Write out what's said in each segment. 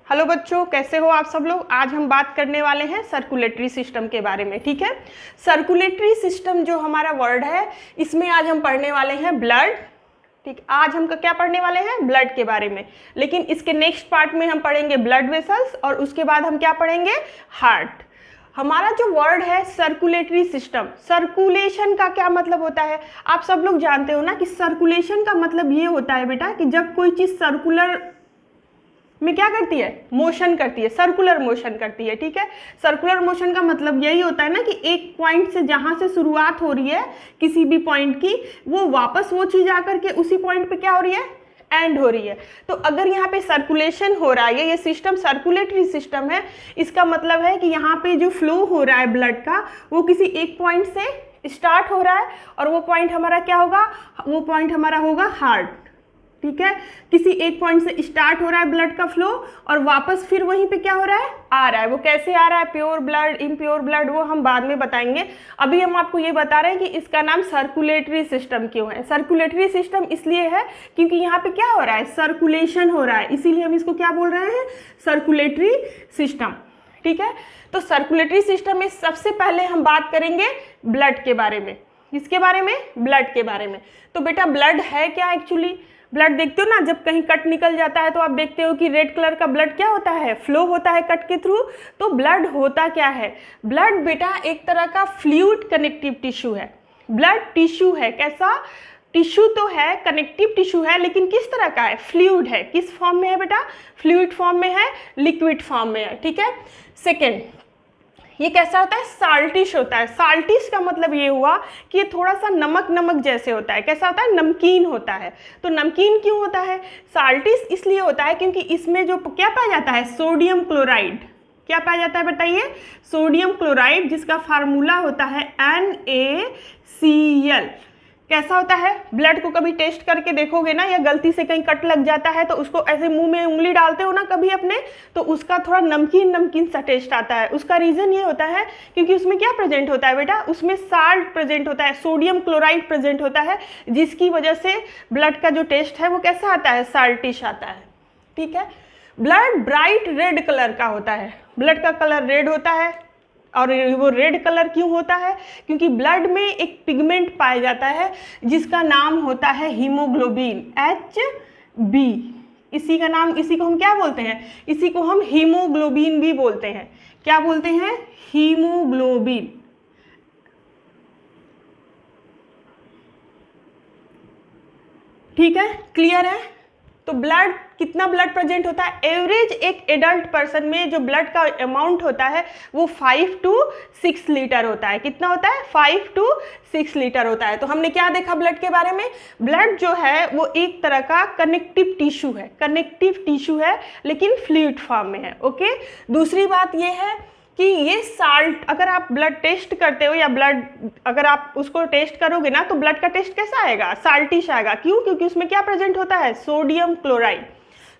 Hello बच्चों, कैसे हो आप सब लोग। आज हम बात करने वाले हैं सर्कुलेटरी सिस्टम के बारे में। ठीक है, सर्कुलेटरी सिस्टम जो हमारा वर्ड है, इसमें आज हम पढ़ने वाले हैं ब्लड। ठीक, आज हम क्या पढ़ने वाले हैं, ब्लड के बारे में। लेकिन इसके नेक्स्ट पार्ट में हम पढ़ेंगे ब्लड वेसल्स और उसके बाद हम क्या पढ़ेंगे, हार्ट। हमारा जो वर्ड है सर्कुलेटरी सिस्टम, सर्कुलेशन का क्या मतलब होता है, आप सब लोग जानते हो ना कि सर्कुलेशन का मतलब ये होता है बेटा कि जब कोई चीज़ सर्कुलर में क्या करती है, मोशन करती है, सर्कुलर मोशन करती है। ठीक है, सर्कुलर मोशन का मतलब यही होता है ना कि एक पॉइंट से जहाँ से शुरुआत हो रही है किसी भी पॉइंट की, वो वापस वो चीज़ आकर के उसी पॉइंट पे क्या हो रही है, एंड हो रही है। तो अगर यहाँ पे सर्कुलेशन हो रहा है, ये सिस्टम सर्कुलेटरी सिस्टम है, इसका मतलब है कि यहाँ पे जो फ्लो हो रहा है ब्लड का, वो किसी एक पॉइंट से स्टार्ट हो रहा है और वो पॉइंट हमारा क्या होगा, वो पॉइंट हमारा होगा हार्ट। ठीक है, किसी एक पॉइंट से स्टार्ट हो रहा है ब्लड का फ्लो और वापस फिर वहीं पे क्या हो रहा है, आ रहा है। वो कैसे आ रहा है, प्योर ब्लड, इम्प्योर ब्लड, वो हम बाद में बताएंगे। अभी हम आपको ये बता रहे हैं कि इसका नाम सर्कुलेटरी सिस्टम क्यों है। सर्कुलेटरी सिस्टम इसलिए है क्योंकि यहाँ पे क्या हो रहा है, सर्कुलेशन हो रहा है, इसीलिए हम इसको क्या बोल रहे हैं, सर्कुलेटरी सिस्टम। ठीक है, तो सर्कुलेटरी सिस्टम में सबसे पहले हम बात करेंगे ब्लड के बारे में। किसके बारे में, ब्लड के बारे में। तो बेटा ब्लड है क्या एक्चुअली, ब्लड देखते हो ना, जब कहीं कट निकल जाता है तो आप देखते हो कि रेड कलर का ब्लड क्या होता है, फ्लो होता है कट के थ्रू। तो ब्लड होता क्या है, ब्लड बेटा एक तरह का फ्लूइड कनेक्टिव टिश्यू है। ब्लड टिश्यू है, कैसा टिश्यू तो है, कनेक्टिव टिश्यू है, लेकिन किस तरह का है, फ्लूइड है। किस फॉर्म में है बेटा, फ्लूइड फॉर्म में है, लिक्विड फॉर्म में है। ठीक है, सेकेंड, ये कैसा होता है, साल्टिश होता है। साल्टिश का मतलब ये हुआ कि ये थोड़ा सा नमक नमक जैसे होता है। कैसा होता है, नमकीन होता है। तो नमकीन क्यों होता है, साल्टिश इसलिए होता है क्योंकि इसमें जो क्या पाया जाता है, सोडियम क्लोराइड। क्या पाया जाता है बताइए, सोडियम क्लोराइड, जिसका फार्मूला होता है NaCl। कैसा होता है, ब्लड को कभी टेस्ट करके देखोगे ना, या गलती से कहीं कट लग जाता है तो उसको ऐसे मुंह में उंगली डालते हो ना कभी अपने, तो उसका थोड़ा नमकीन नमकीन सा टेस्ट आता है। उसका रीज़न ये होता है क्योंकि उसमें क्या प्रेजेंट होता है बेटा, उसमें साल्ट प्रेजेंट होता है, सोडियम क्लोराइड प्रेजेंट होता है, जिसकी वजह से ब्लड का जो टेस्ट है वो कैसा आता है, साल्टिश आता है। ठीक है, ब्लड ब्राइट रेड कलर का होता है। ब्लड का कलर रेड होता है, और वो रेड कलर क्यों होता है, क्योंकि ब्लड में एक पिगमेंट पाया जाता है जिसका नाम होता है हीमोग्लोबिन, HB। इसी का नाम, इसी को हम क्या बोलते हैं, इसी को हम हीमोग्लोबिन भी बोलते हैं। क्या बोलते हैं, हीमोग्लोबिन। ठीक है, क्लियर है। तो ब्लड, कितना ब्लड प्रेजेंट होता है, एवरेज एक एडल्ट पर्सन में जो ब्लड का अमाउंट होता है वो 5 to 6 लीटर होता है। कितना होता है, 5 to 6 लीटर होता है। तो हमने क्या देखा ब्लड के बारे में, ब्लड जो है वो एक तरह का कनेक्टिव टिश्यू है, कनेक्टिव टिश्यू है, लेकिन फ्लूइड फॉर्म में है। ओके, दूसरी बात ये है कि ये साल्ट, अगर आप ब्लड टेस्ट करते हो या ब्लड अगर आप उसको टेस्ट करोगे ना, तो ब्लड का टेस्ट कैसा आएगा, साल्टिश आएगा। क्यों, क्योंकि उसमें क्या प्रेजेंट होता है, सोडियम क्लोराइड।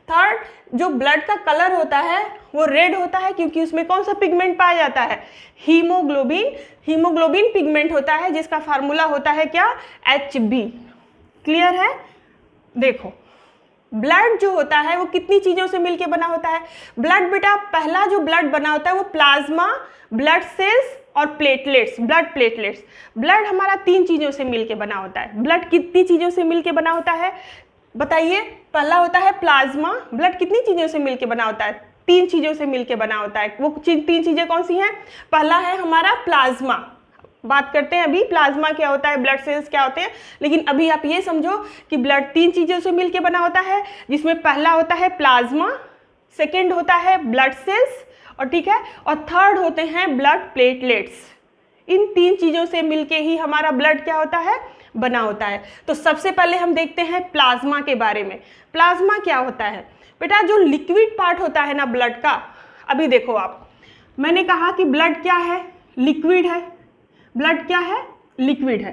थर्ड, जो ब्लड का कलर होता है वो रेड होता है क्योंकि उसमें कौन सा पिगमेंट पाया जाता है, हीमोग्लोबिन। हीमोग्लोबिन पिगमेंट होता है जिसका फार्मूला होता है क्या, HB। क्लियर है। देखो ब्लड जो होता है वो कितनी चीज़ों से मिलके बना होता है, ब्लड बेटा पहला जो ब्लड बना होता है वो प्लाज्मा, ब्लड सेल्स और प्लेटलेट्स, ब्लड प्लेटलेट्स। ब्लड हमारा 3 चीज़ों से मिलके बना होता है। ब्लड कितनी चीज़ों से मिलके बना होता है बताइए, पहला होता है प्लाज्मा। ब्लड कितनी चीज़ों से मिलके बना होता है, 3 चीज़ों से मिलके बना होता है। वो 3 चीज़ें कौन सी हैं, पहला है हमारा प्लाज्मा। बात करते हैं अभी प्लाज्मा क्या होता है, ब्लड सेल्स क्या होते हैं, लेकिन अभी आप ये समझो कि ब्लड 3 चीज़ों से मिलके बना होता है, जिसमें पहला होता है प्लाज्मा, सेकेंड होता है ब्लड सेल्स, और ठीक है, और थर्ड होते हैं ब्लड प्लेटलेट्स। इन 3 चीज़ों से मिलके ही हमारा ब्लड क्या होता है, बना होता है। तो सबसे पहले हम देखते हैं प्लाज्मा के बारे में। प्लाज्मा क्या होता है बेटा, जो लिक्विड पार्ट होता है ना ब्लड का। अभी देखो आप, मैंने कहा कि ब्लड क्या है, लिक्विड है। ब्लड क्या है, लिक्विड है।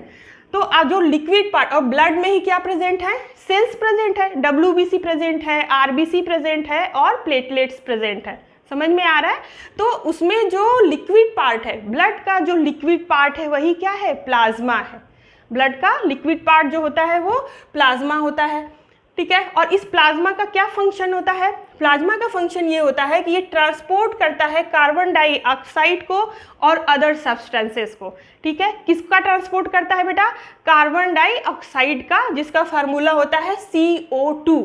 तो जो लिक्विड पार्ट, और ब्लड में ही क्या प्रेजेंट है, सेल्स प्रेजेंट है, WBC प्रेजेंट है, RBC प्रेजेंट है और प्लेटलेट्स प्रेजेंट है। समझ में आ रहा है। तो उसमें जो लिक्विड पार्ट है, ब्लड का जो लिक्विड पार्ट है वही क्या है, प्लाज्मा है। ब्लड का लिक्विड पार्ट जो होता है वो प्लाज्मा होता है। ठीक है, और इस प्लाज्मा का क्या फंक्शन होता है, प्लाज्मा का फंक्शन ये होता है कि ये ट्रांसपोर्ट करता है कार्बन डाइऑक्साइड को और अदर सब्सटेंसेस को। ठीक है, किसका ट्रांसपोर्ट करता है बेटा? कार्बन डाइऑक्साइड का, जिसका फार्मूला होता है CO2।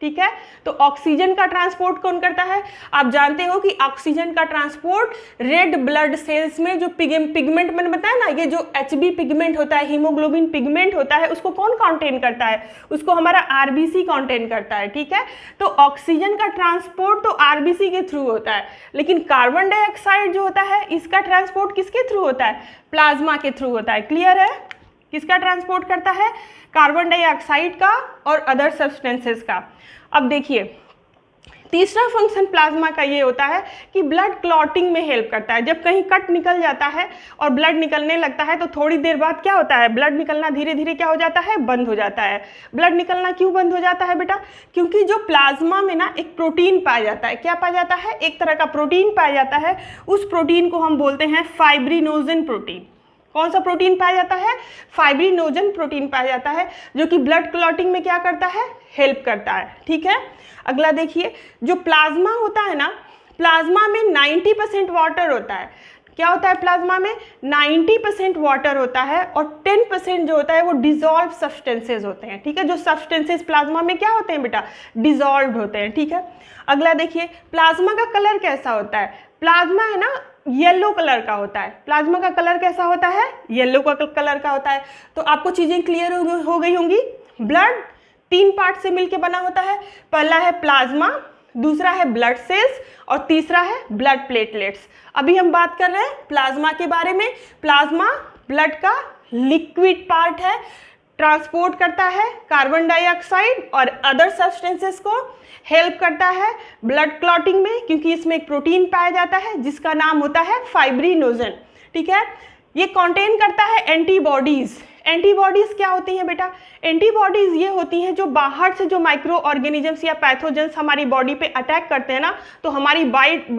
ठीक है, तो ऑक्सीजन का ट्रांसपोर्ट कौन करता है? आप जानते हो कि ऑक्सीजन का ट्रांसपोर्ट रेड ब्लड सेल्स में जो पिगमेंट मैंने बताया ना, ये जो HB पिगमेंट होता है, हीमोग्लोबिन पिगमेंट होता है, उसको कौन कंटेन करता है? उसको हमारा RBC कंटेन करता है। ठीक है, तो ऑक्सीजन का ट्रांसपोर्ट तो RBC के थ्रू होता है, लेकिन कार्बन डाइऑक्साइड जो होता है इसका ट्रांसपोर्ट किसके थ्रू होता है? प्लाज्मा के थ्रू होता है। क्लियर है? किसका ट्रांसपोर्ट करता है? कार्बन डाइऑक्साइड का और अदर सब्सटेंसेस का। अब देखिए, तीसरा फंक्शन प्लाज्मा का ये होता है कि ब्लड क्लॉटिंग में हेल्प करता है। जब कहीं कट निकल जाता है और ब्लड निकलने लगता है तो थोड़ी देर बाद क्या होता है? ब्लड निकलना धीरे धीरे क्या हो जाता है? बंद हो जाता है। ब्लड निकलना क्यों बंद हो जाता है बेटा? क्योंकि जो प्लाज्मा में ना एक प्रोटीन पाया जाता है। क्या पाया जाता है? एक तरह का प्रोटीन पाया जाता है। उस प्रोटीन को हम बोलते हैं फाइब्रिनोजन प्रोटीन। कौन सा प्रोटीन पाया जाता है? फाइब्रिनोजन प्रोटीन पाया जाता है, जो कि ब्लड क्लॉटिंग में क्या करता है? हेल्प करता है। ठीक है, अगला देखिए, जो प्लाज्मा होता है ना, प्लाज्मा में 90% वाटर होता है। क्या होता है प्लाज्मा में? 90% वाटर होता है और 10% जो होता है वो डिजॉल्व सब्सटेंसेज होते हैं। ठीक है, जो सब्सटेंसेज प्लाज्मा में क्या होते हैं बेटा? डिजॉल्व होते हैं। ठीक है, अगला देखिए, प्लाज्मा का कलर कैसा होता है? प्लाज्मा है ना येलो कलर का होता है। प्लाज्मा का कलर कैसा होता है? येलो का कलर का होता है। तो आपको चीजें क्लियर हो गई होंगी। ब्लड 3 पार्ट से मिलकर बना होता है। पहला है प्लाज्मा, दूसरा है ब्लड सेल्स और तीसरा है ब्लड प्लेटलेट्स। अभी हम बात कर रहे हैं प्लाज्मा के बारे में। प्लाज्मा ब्लड का लिक्विड पार्ट है, ट्रांसपोर्ट करता है कार्बन डाइऑक्साइड और अदर सब्सटेंसेस को, हेल्प करता है ब्लड क्लॉटिंग में, क्योंकि इसमें एक प्रोटीन पाया जाता है जिसका नाम होता है फाइब्रिनोजन। ठीक है, ये कंटेन करता है एंटीबॉडीज। एंटीबॉडीज क्या होती हैं बेटा? एंटीबॉडीज ये होती हैं जो बाहर से जो माइक्रो ऑर्गेनिजम्स या पैथोजेंस हमारी बॉडी पे अटैक करते हैं ना, तो हमारी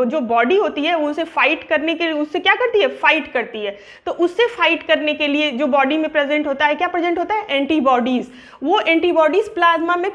जो बॉडी होती है उनसे फाइट करने के लिए उससे क्या करती है? फाइट करती है। तो उससे फाइट करने के लिए जो बॉडी में प्रेजेंट होता है, क्या प्रेजेंट होता है? एंटीबॉडीज। वो एंटीबॉडीज प्लाज्मा में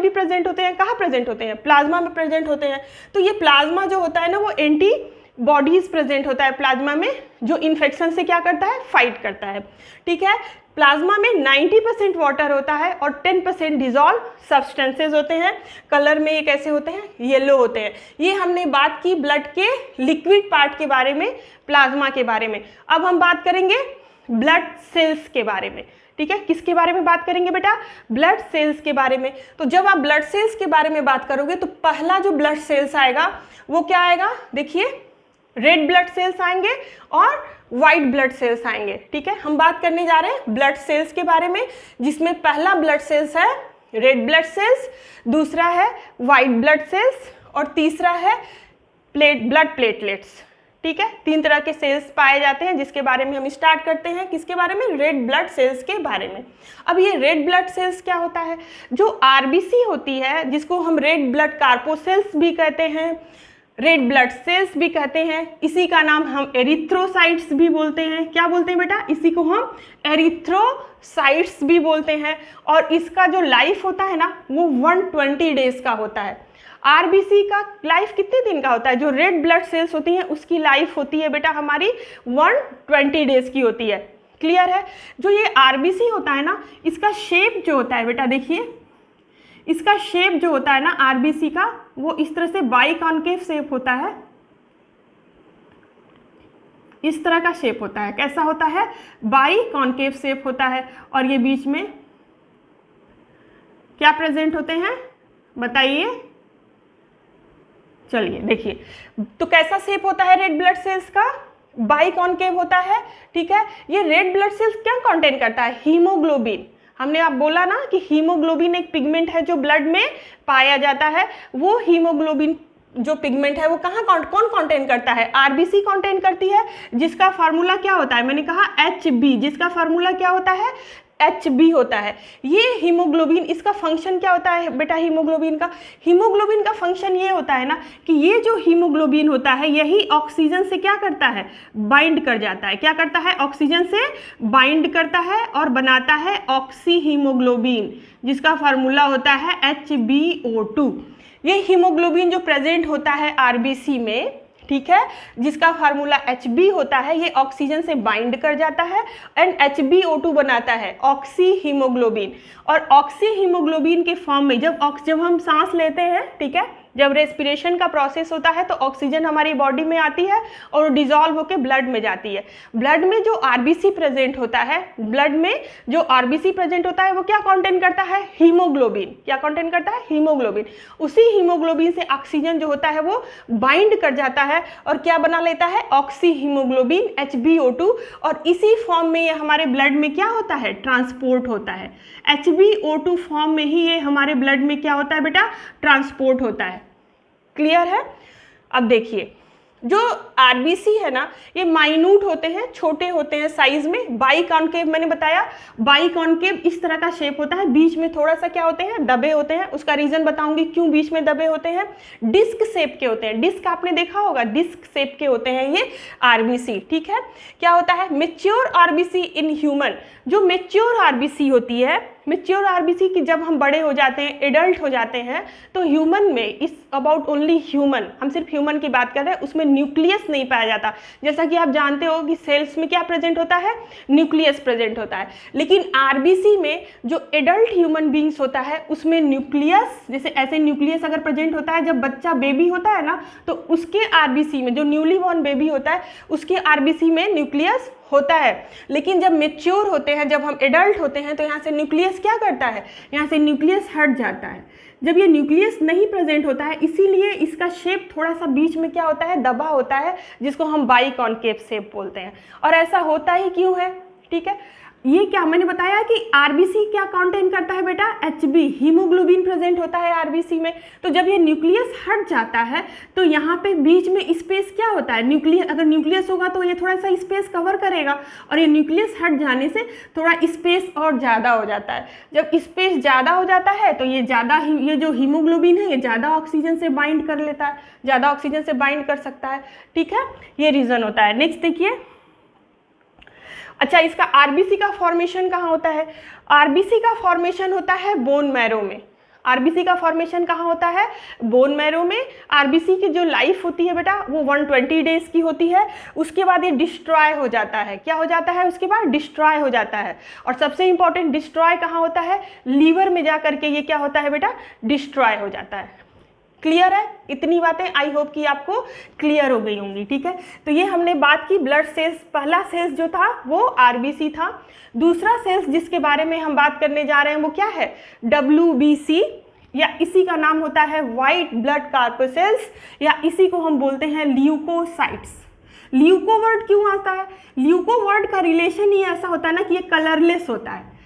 भी प्रेजेंट होते हैं। कहाँ प्रेजेंट होते हैं? प्लाज्मा में प्रेजेंट होते हैं। तो ये प्लाज्मा जो होता है ना, वो एंटीबॉडीज प्रेजेंट होता है प्लाज्मा में, जो इन्फेक्शन से क्या करता है? फाइट करता है। ठीक है, प्लाज्मा में 90% वाटर होता है और 10% डिजॉल्व सब्सटेंसेस होते हैं। कलर में ये कैसे होते हैं? येलो होते हैं। ये हमने बात की ब्लड के लिक्विड पार्ट के बारे में, प्लाज्मा के बारे में। अब हम बात करेंगे ब्लड सेल्स के बारे में। ठीक है, किसके बारे में बात करेंगे बेटा? ब्लड सेल्स के बारे में। तो जब आप ब्लड सेल्स के बारे में बात करोगे तो पहला जो ब्लड सेल्स आएगा वो क्या आएगा? देखिए, रेड ब्लड सेल्स आएंगे और व्हाइट ब्लड सेल्स आएंगे। ठीक है, हम बात करने जा रहे हैं ब्लड सेल्स के बारे में, जिसमें पहला ब्लड सेल्स है रेड ब्लड सेल्स, दूसरा है व्हाइट ब्लड सेल्स और तीसरा है ब्लड प्लेटलेट्स। ठीक है, 3 तरह के सेल्स पाए जाते हैं, जिसके बारे में हम स्टार्ट करते हैं। किसके बारे में? रेड ब्लड सेल्स के बारे में। अब ये रेड ब्लड सेल्स क्या होता है? जो RBC होती है, जिसको हम रेड ब्लड कार्पोसेल्स भी कहते हैं, रेड ब्लड सेल्स भी कहते हैं, इसी का नाम हम एरिथ्रोसाइट्स भी बोलते हैं। क्या बोलते हैं बेटा? इसी को हम एरिथ्रोसाइट्स भी बोलते हैं। और इसका जो लाइफ होता है ना, वो 120 डेज का होता है। RBC का लाइफ कितने दिन का होता है? जो रेड ब्लड सेल्स होती हैं उसकी लाइफ होती है बेटा हमारी 120 डेज की होती है। क्लियर है? जो ये RBC होता है ना, इसका शेप जो होता है बेटा, देखिए इसका शेप जो होता है ना RBC का, वो इस तरह से बाइकॉन्केव शेप होता है। इस तरह का शेप होता है। कैसा होता है? बाइकॉन्केव शेप होता है। और ये बीच में क्या प्रेजेंट होते हैं बताइए? चलिए देखिए, तो कैसा शेप होता है रेड ब्लड सेल्स का? बाइकॉन्केव होता है। ठीक है, ये रेड ब्लड सेल्स क्या कंटेन करता है? हीमोग्लोबिन। हमने आप बोला ना कि हीमोग्लोबिन एक पिगमेंट है जो ब्लड में पाया जाता है। वो हीमोग्लोबिन जो पिगमेंट है वो कहाँ कौन कंटेन करता है? RBC कंटेन करती है, जिसका फार्मूला क्या होता है? मैंने कहा HB, जिसका फार्मूला क्या होता है? HB होता है। ये हीमोग्लोबिन, इसका फंक्शन क्या होता है बेटा? हीमोग्लोबिन का फंक्शन ये होता है ना कि ये जो हीमोग्लोबिन होता है यही ऑक्सीजन से क्या करता है? बाइंड कर जाता है। क्या करता है? ऑक्सीजन से बाइंड करता है और बनाता है ऑक्सी हीमोग्लोबिन, जिसका फार्मूला होता है HbO2। ये हीमोग्लोबिन जो प्रेजेंट होता है आरबीसी में, ठीक है, जिसका फार्मूला Hb होता है, ये ऑक्सीजन से बाइंड कर जाता है एंड HbO2 बनाता है, ऑक्सी हीमोग्लोबिन। और ऑक्सी हीमोग्लोबिन के फॉर्म में जब हम सांस लेते हैं, ठीक है, जब रेस्पिरेशन का प्रोसेस होता है तो ऑक्सीजन हमारी बॉडी में आती है और डिजॉल्व होकर ब्लड में जाती है। ब्लड में जो आरबीसी प्रेजेंट होता है, ब्लड में जो आरबीसी प्रेजेंट होता है वो क्या कंटेन करता है? हीमोग्लोबिन। क्या कंटेन करता है? हीमोग्लोबिन। उसी हीमोग्लोबिन से ऑक्सीजन जो होता है वो बाइंड कर जाता है और क्या बना लेता है? Oxy haemoglobin HbO2। और इसी फॉर्म में ये हमारे ब्लड में क्या होता है? ट्रांसपोर्ट होता है। HbO2 फॉर्म में ही ये हमारे ब्लड में क्या होता है बेटा? ट्रांसपोर्ट होता है। क्लियर है? अब देखिए, जो आरबीसी है ना, ये माइन्यूट होते हैं, छोटे होते हैं साइज में। बाइकॉन्केव मैंने बताया, बाइकॉन्केव इस तरह का शेप होता है, बीच में थोड़ा सा क्या होते हैं? दबे होते हैं। उसका रीजन बताऊंगी क्यों बीच में दबे होते हैं। डिस्क शेप के होते हैं, डिस्क आपने देखा होगा, डिस्क शेप के होते हैं ये आरबीसी, ठीक है। क्या होता है? मेच्योर आरबीसी इन ह्यूमन, जो मेच्योर आरबीसी होती है, मेच्योर आरबीसी की जब हम बड़े हो जाते हैं, एडल्ट हो जाते हैं, तो ह्यूमन में इस अबाउट ओनली ह्यूमन, हम सिर्फ ह्यूमन की बात कर रहे हैं, उसमें न्यूक्लियस नहीं पाया जाता। जैसा कि आप जानते हो कि सेल्स में क्या प्रेजेंट होता है? न्यूक्लियस प्रेजेंट होता है। लेकिन आरबीसी में जो एडल्ट ह्यूमन बींग्स होता है उसमें न्यूक्लियस, जैसे ऐसे न्यूक्लियस अगर प्रेजेंट होता है जब बच्चा बेबी होता है ना, तो उसके आरबीसी में, जो न्यूली बॉर्न बेबी होता है उसके आरबीसी में न्यूक्लियस होता है। लेकिन जब मेच्योर होते हैं, जब हम एडल्ट होते हैं, तो यहाँ से न्यूक्लियस क्या करता है? यहाँ से न्यूक्लियस हट जाता है। जब ये न्यूक्लियस नहीं प्रेजेंट होता है, इसीलिए इसका शेप थोड़ा सा बीच में क्या होता है? दबा होता है, जिसको हम बाइकॉन्केव शेप बोलते हैं। और ऐसा होता ही क्यों है? ठीक है, ये क्या मैंने बताया कि आरबीसी क्या कंटेन करता है बेटा? Hb, हीमोग्लोबिन प्रेजेंट होता है आरबीसी में। तो जब ये न्यूक्लियस हट जाता है तो यहाँ पे बीच में स्पेस क्या होता है? न्यूक्लियस, अगर न्यूक्लियस होगा तो ये थोड़ा सा स्पेस कवर करेगा, और ये न्यूक्लियस हट जाने से थोड़ा स्पेस और ज़्यादा हो जाता है। जब स्पेस ज़्यादा हो जाता है तो ये ये जो हीमोग्लोबिन है ये ज़्यादा ऑक्सीजन से बाइंड कर लेता है, ज़्यादा ऑक्सीजन से बाइंड कर सकता है, ठीक है, ये रीज़न होता है। नेक्स्ट देखिए, अच्छा, इसका आरबीसी का फॉर्मेशन कहाँ होता है? आरबीसी का फॉर्मेशन होता है बोन मैरो में। आरबीसी का फॉर्मेशन कहाँ होता है? बोन मैरो में। आरबीसी की जो लाइफ होती है बेटा वो 120 डेज की होती है। उसके बाद ये डिस्ट्रॉय हो जाता है। क्या हो जाता है? उसके बाद डिस्ट्रॉय हो जाता है। और सबसे इंपॉर्टेंट, डिस्ट्रॉय कहाँ होता है? लीवर में जा करके ये क्या होता है बेटा? डिस्ट्रॉय हो जाता है। क्लियर है? इतनी बातें आई होप कि आपको क्लियर हो गई होंगी, ठीक है। तो ये हमने बात की ब्लड सेल्स, पहला सेल्स जो था वो आरबीसी था। दूसरा सेल्स जिसके बारे में हम बात करने जा रहे हैं वो क्या है? WBC, या इसी का नाम होता है व्हाइट ब्लड कार्पोसेल्स, या इसी को हम बोलते हैं ल्यूकोसाइट्स। ल्यूको वर्ड क्यों आता है? ल्यूको वर्ड का रिलेशन ही ऐसा होता है ना कि ये कलरलेस होता है।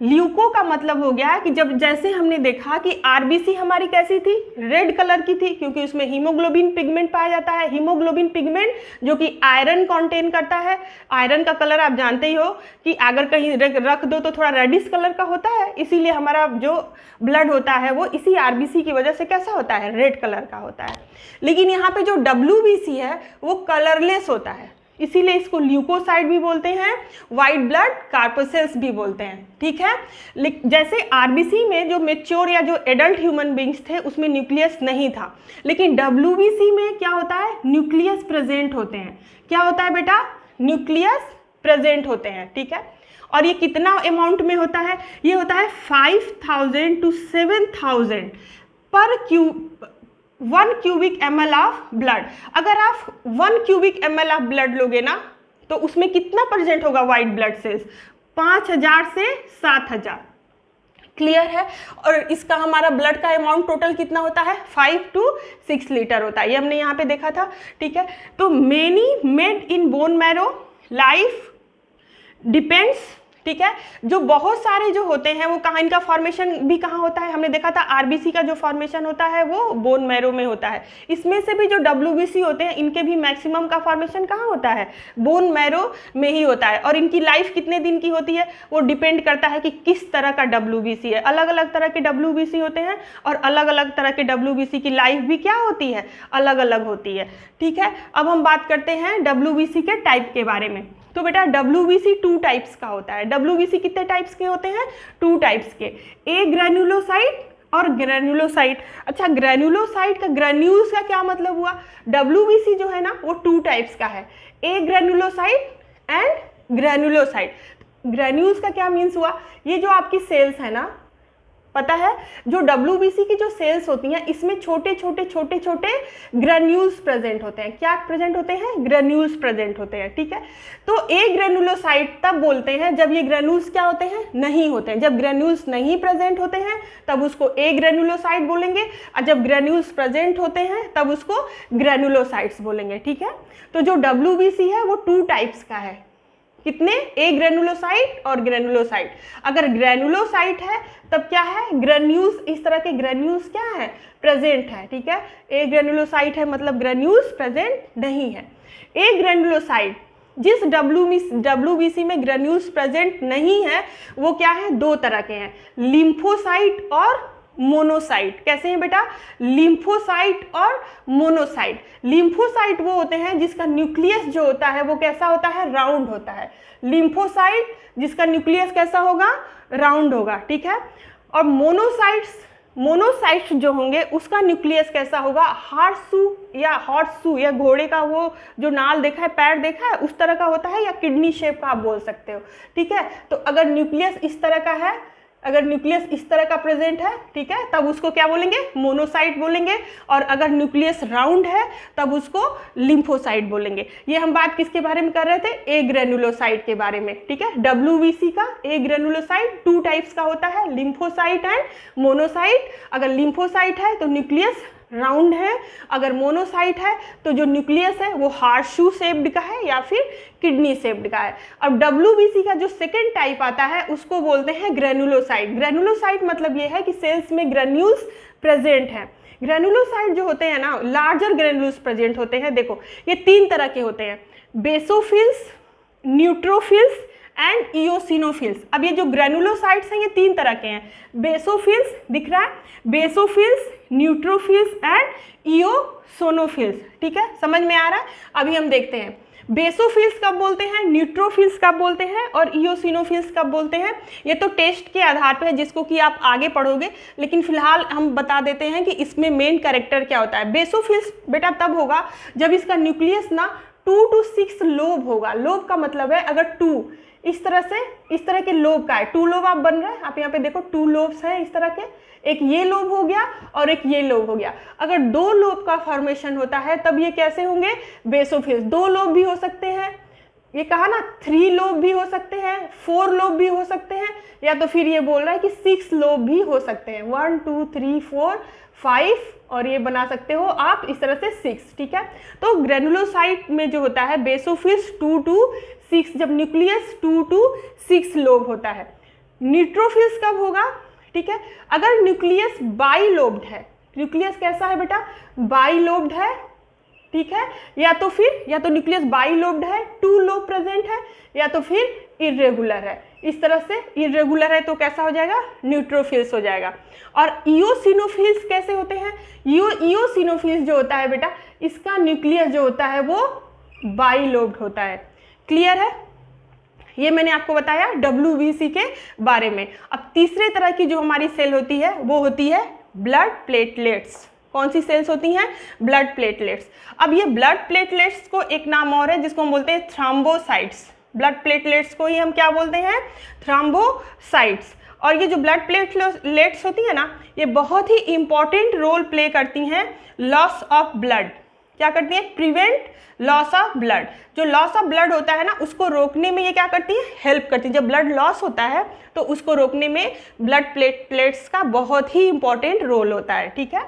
ल्यूको का मतलब हो गया कि जब, जैसे हमने देखा कि आरबीसी हमारी कैसी थी? रेड कलर की थी, क्योंकि उसमें हीमोग्लोबिन पिगमेंट पाया जाता है। हीमोग्लोबिन पिगमेंट जो कि आयरन कंटेन करता है। आयरन का कलर आप जानते ही हो कि अगर कहीं रख दो तो थोड़ा रेडिश कलर का होता है, इसीलिए हमारा जो ब्लड होता है वो इसी आरबीसी की वजह से कैसा होता है? रेड कलर का होता है। लेकिन यहाँ पे जो WBC है वो कलरलेस होता है, इसीलिए इसको ल्यूकोसाइट भी बोलते हैं, व्हाइट ब्लड कार्पोसेल्स भी बोलते हैं, ठीक है। जैसे आरबीसी में जो मेच्योर या जो एडल्ट ह्यूमन बींग्स थे उसमें न्यूक्लियस नहीं था, लेकिन WBC में क्या होता है? न्यूक्लियस प्रेजेंट होते हैं। क्या होता है बेटा? न्यूक्लियस प्रेजेंट होते हैं, ठीक है। और ये कितना अमाउंट में होता है? ये होता है 5000 to 7000 पर 1 cubic ml ऑफ ब्लड। अगर आप 1 cubic ml ऑफ ब्लड लोगे ना तो उसमें कितना परसेंट होगा व्हाइट ब्लड सेल्स? 5000 से 7000। क्लियर है? और इसका हमारा ब्लड का अमाउंट टोटल कितना होता है? 5 to 6 लीटर होता है। ये हमने यहाँ पे देखा था, ठीक है। तो many made in bone marrow, life depends, ठीक है। जो बहुत सारे जो होते हैं वो कहाँ, इनका फॉर्मेशन भी कहाँ होता है? हमने देखा था आरबीसी का जो फॉर्मेशन होता है वो बोन मैरो में होता है। इसमें से भी जो WBC होते हैं इनके भी मैक्सिमम का फॉर्मेशन कहाँ होता है? बोन मैरो में ही होता है। और इनकी लाइफ कितने दिन की होती है वो डिपेंड करता है कि किस तरह का WBC है। अलग अलग तरह के WBC होते हैं और अलग अलग तरह के WBC की लाइफ भी क्या होती है? अलग अलग होती है, ठीक है। अब हम बात करते हैं WBC के टाइप के बारे में। तो बेटा WBC 2 टाइप्स का होता है। WBC कितने टाइप्स के होते हैं? 2 टाइप्स के, ए ग्रैन्युलोसाइट और ग्रेनुलोसाइट। अच्छा, ग्रेनुलोसाइट का ग्रेन्यूल्स का क्या मतलब हुआ? WBC जो है ना वो 2 टाइप्स का है, ए ग्रेनुलोसाइट एंड ग्रेनुलोसाइट। ग्रेन्यूल्स का क्या मीन्स हुआ? ये जो आपकी सेल्स है ना, पता है जो WBC की जो सेल्स होती हैं इसमें छोटे छोटे ग्रेन्यूल्स प्रेजेंट होते हैं। क्या प्रेजेंट होते हैं? ग्रेन्यूल्स प्रेजेंट होते हैं, ठीक है। तो ए ग्रेनुलोसाइट तब बोलते हैं जब ये ग्रेन्यूल्स क्या होते हैं? नहीं होते हैं। जब ग्रेन्यूल्स नहीं प्रेजेंट होते हैं तब उसको ए ग्रेनुलोसाइट बोलेंगे, और जब ग्रेन्यूल्स प्रेजेंट होते हैं तब उसको ग्रेनुलोसाइट्स बोलेंगे, ठीक है। तो जो WBC है वो 2 टाइप्स का है। कितने? ए ग्रेनुलोसाइट और ग्रेनुलोसाइट। अगर ग्रेनुलोसाइट है तब क्या है? ग्रेन्यूल्स, इस तरह के ग्रेन्यूल्स क्या है? प्रेजेंट है, ठीक है। ए ग्रेनुलोसाइट है मतलब ग्रेन्यूल्स प्रेजेंट नहीं है। ए ग्रेनुलोसाइट जिस WBC में ग्रेन्यूल्स प्रेजेंट नहीं है वो क्या है? 2 तरह के हैं, लिम्फोसाइट और मोनोसाइट। कैसे हैं बेटा? लिम्फोसाइट और मोनोसाइट। लिम्फोसाइट वो होते हैं जिसका न्यूक्लियस जो होता है वो कैसा होता है? राउंड होता है। लिम्फोसाइट जिसका न्यूक्लियस कैसा होगा? राउंड होगा, ठीक है। और मोनोसाइट्स जो होंगे उसका न्यूक्लियस कैसा होगा? हॉर्सशू या घोड़े का वो जो नाल देखा है, पैर देखा है, उस तरह का होता है, या किडनी शेप का आप बोल सकते हो, ठीक है। तो अगर न्यूक्लियस इस तरह का है, अगर न्यूक्लियस इस तरह का प्रेजेंट है, ठीक है, तब उसको क्या बोलेंगे? मोनोसाइट बोलेंगे। और अगर न्यूक्लियस राउंड है तब उसको लिम्फोसाइट बोलेंगे। ये हम बात किसके बारे में कर रहे थे? ए ग्रेनुलोसाइट के बारे में, ठीक है। WBC का ए ग्रेनुलोसाइट 2 टाइप्स का होता है, लिम्फोसाइट एंड मोनोसाइट। अगर लिम्फोसाइट है तो न्यूक्लियस राउंड है, अगर मोनोसाइट है तो जो न्यूक्लियस है वो हार्शू शेप्ड का है या फिर किडनी शेप्ड का है। अब WBC का जो सेकेंड टाइप आता है उसको बोलते हैं ग्रेनुलोसाइट। ग्रेनुलोसाइट मतलब ये है कि सेल्स में ग्रेन्यूल्स प्रेजेंट हैं। ग्रेनुलोसाइट जो होते हैं ना, लार्जर ग्रेन्यूल्स प्रेजेंट होते हैं। देखो ये 3 तरह के होते हैं, बेसोफिल्स, न्यूट्रोफिल्स एंड इओसिनोफिल्स। अब ये जो ग्रेनुलोसाइट्स हैं ये 3 तरह के हैं, बेसोफिल्स दिख रहा है, बेसोफिल्स, न्यूट्रोफिल्स एंड इओसोनोफिल्स, ठीक है, समझ में आ रहा है। अभी हम देखते हैं बेसोफिल्स कब बोलते हैं, न्यूट्रोफिल्स कब बोलते हैं और इओसिनोफिल्स कब बोलते हैं। ये तो टेस्ट के आधार पर है जिसको कि आप आगे पढ़ोगे, लेकिन फिलहाल हम बता देते हैं कि इसमें मेन कैरेक्टर क्या होता है। बेसोफिल्स बेटा तब होगा जब इसका न्यूक्लियस ना 2 to 6 लोब होगा। लोब का मतलब है अगर 2 इस तरह के लोब का है, 2 लोब आप बन रहे हैं, आप यहाँ पे देखो 2 लोब्स हैं इस तरह के, एक ये लोब हो गया और एक ये लोब हो गया। अगर 2 लोब का फॉर्मेशन होता है तब ये कैसे होंगे? बेसोफिल्स। 2 लोब भी हो सकते हैं, ये कहा ना 3 लोब भी हो सकते हैं, 4 लोब भी हो सकते हैं, या तो फिर ये बोल रहा है कि 6 लोब भी हो सकते हैं, 1 2 3 4 5, और ये बना सकते हो आप इस तरह से 6, ठीक है। तो ग्रेनुलोसाइट में जो होता है बेसोफिल्स 2 to 6, जब न्यूक्लियस 2 to 6 लोब होता है। न्यूट्रोफिल्स कब होगा? ठीक है, अगर न्यूक्लियस बाइलोब्ड है, न्यूक्लियस कैसा है बेटा? बाइलोब्ड है, ठीक है, या तो न्यूक्लियस बाइलोब्ड है, 2 लोब प्रेजेंट है, या तो फिर इर्रेगुलर है। इस तरह से इर्रेगुलर है तो कैसा हो जाएगा? न्यूट्रोफिल्स हो जाएगा। और इओसिनोफिल्स कैसे होते हैं? इओसिनोफिल्स जो होता है बेटा, इसका न्यूक्लियस जो होता है वो बाइलोब्ड होता है। क्लियर है? ये मैंने आपको बताया WBC के बारे में। अब तीसरे तरह की जो हमारी सेल होती है वो होती है ब्लड प्लेटलेट्स। कौन सी सेल्स होती हैं? Blood platelets. अब ये ब्लड प्लेटलेट्स को एक नाम और है जिसको हम बोलते हैं थ्रोम्बोसाइट्स। ब्लड प्लेटलेट्स को ही हम क्या बोलते हैं? थ्रोम्बोसाइट्स। और ये जो ब्लड प्लेटलेट्स होती है ना, ये बहुत ही इंपॉर्टेंट रोल प्ले करती हैं लॉस ऑफ ब्लड। क्या करती हैं? Prevent loss of blood. जो लॉस ऑफ ब्लड होता है ना, उसको रोकने में ये क्या करती है? हेल्प करती है। जब ब्लड लॉस होता है तो उसको रोकने में ब्लड प्लेटलेट्स का बहुत ही इंपॉर्टेंट रोल होता है, ठीक है।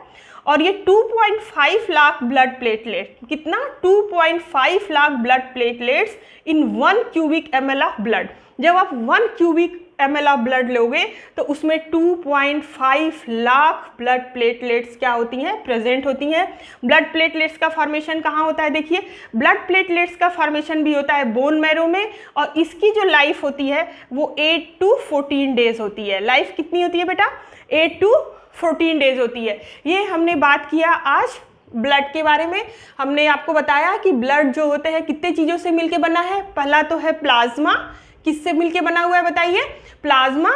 और ये 2.5 लाख ब्लड प्लेटलेट, कितना? 2.5 lakh blood platelets in 1 cubic ml of blood. जब आप 1 क्यूबिक ml ऑफ ब्लड लोगे तो उसमें 2.5 लाख ब्लड प्लेटलेट्स क्या होती हैं? प्रेजेंट होती हैं। ब्लड प्लेटलेट्स का फॉर्मेशन कहाँ होता है? देखिए, ब्लड प्लेटलेट्स का फॉर्मेशन भी होता है बोन मैरो में, और इसकी जो लाइफ होती है वो 8 to 14 डेज होती है। लाइफ कितनी होती है बेटा? 8 to 14 डेज होती है। ये हमने बात किया आज ब्लड के बारे में। हमने आपको बताया कि ब्लड जो होते हैं कितने चीज़ों से मिलके बना है। पहला तो है प्लाज्मा, किससे मिलके बना हुआ है बताइए? प्लाज्मा।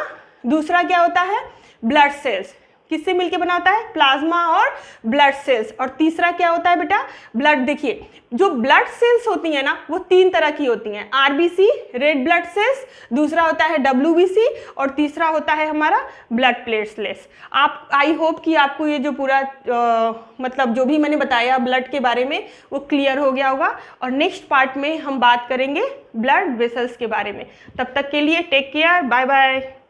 दूसरा क्या होता है? Blood cells. किससे मिलके बना होता है? प्लाज्मा और ब्लड सेल्स। और तीसरा क्या होता है बेटा? ब्लड। देखिए जो ब्लड सेल्स होती हैं ना वो 3 तरह की होती हैं, आरबीसी रेड ब्लड सेल्स, दूसरा होता है डब्ल्यूबीसी और तीसरा होता है हमारा ब्लड प्लेटलेट्स। आप आई होप कि आपको ये जो पूरा मतलब जो भी मैंने बताया ब्लड के बारे में वो क्लियर हो गया होगा। और नेक्स्ट पार्ट में हम बात करेंगे ब्लड वेसल्स के बारे में। तब तक के लिए टेक केयर, बाय बाय।